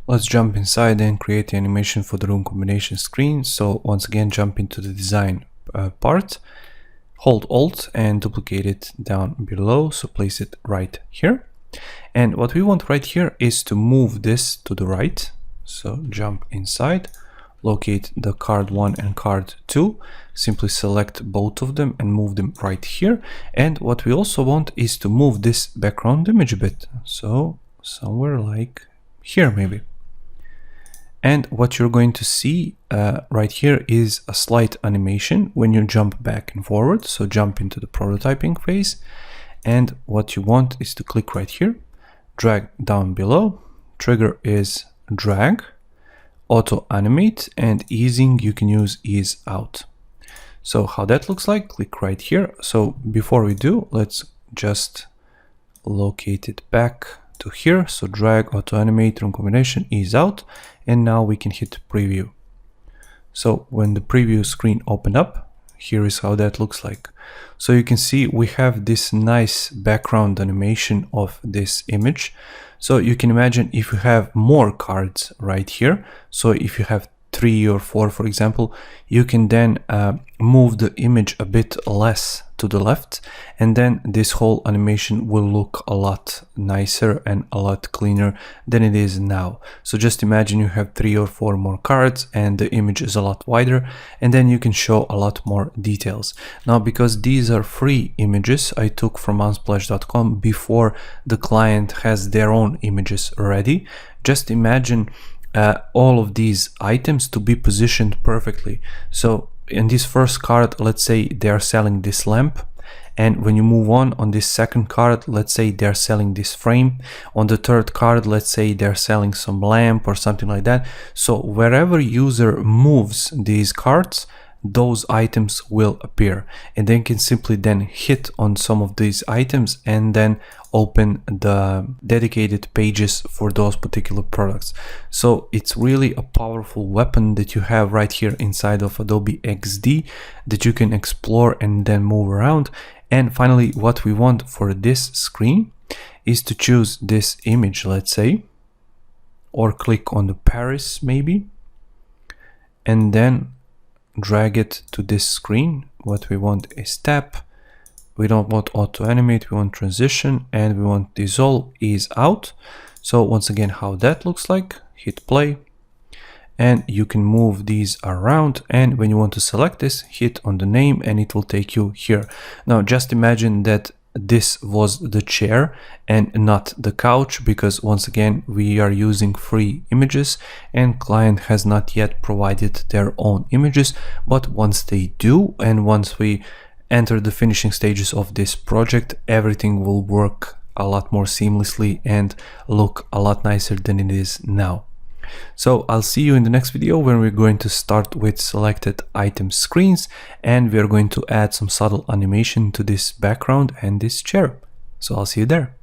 Let's jump inside and create the animation for the room combination screen. So once again, jump into the design part, hold Alt and duplicate it down below. So place it right here. And what we want right here is to move this to the right. So jump inside, locate the card 1 and card 2, simply select both of them and move them right here. And what we also want is to move this background image a bit. So somewhere like here maybe. And what you're going to see right here is a slight animation when you jump back and forward. So jump into the prototyping phase. And what you want is to click right here, drag down below. Trigger is drag, auto animate, and easing you can use ease out. So how that looks like, click right here. So before we do, let's just locate it back to here. So drag, auto animate, room combination, ease out, and now we can hit preview. So when the preview screen opened up, here is how that looks like. So you can see we have this nice background animation of this image. So you can imagine if you have more cards right here. So if you have 3 or 4, for example, you can then move the image a bit less to the left, and then this whole animation will look a lot nicer and a lot cleaner than it is now. So just imagine you have 3 or 4 more cards and the image is a lot wider, and then you can show a lot more details. Now, because these are free images I took from Unsplash.com before the client has their own images ready, just imagine all of these items to be positioned perfectly. So in this first card, let's say they are selling this lamp, and when you move on this second card, let's say they're selling this frame. On the third card, let's say they're selling some lamp or something like that. So wherever user moves these cards, those items will appear, and they can simply then hit on some of these items and then open the dedicated pages for those particular products. So it's really a powerful weapon that you have right here inside of Adobe XD that you can explore and then move around. And finally, what we want for this screen is to choose this image, let's say, or click on the Paris maybe, and then drag it to this screen. What we want is tap. We don't want auto animate, we want transition, and we want dissolve, ease out. So once again, how that looks like, hit play, and you can move these around, and when you want to select this, hit on the name and it will take you here. Now just imagine that this was the chair and not the couch, because once again we are using free images and client has not yet provided their own images. But once they do, and once we enter the finishing stages of this project, everything will work a lot more seamlessly and look a lot nicer than it is now. So I'll see you in the next video when we're going to start with selected item screens, and we're going to add some subtle animation to this background and this chair. So I'll see you there.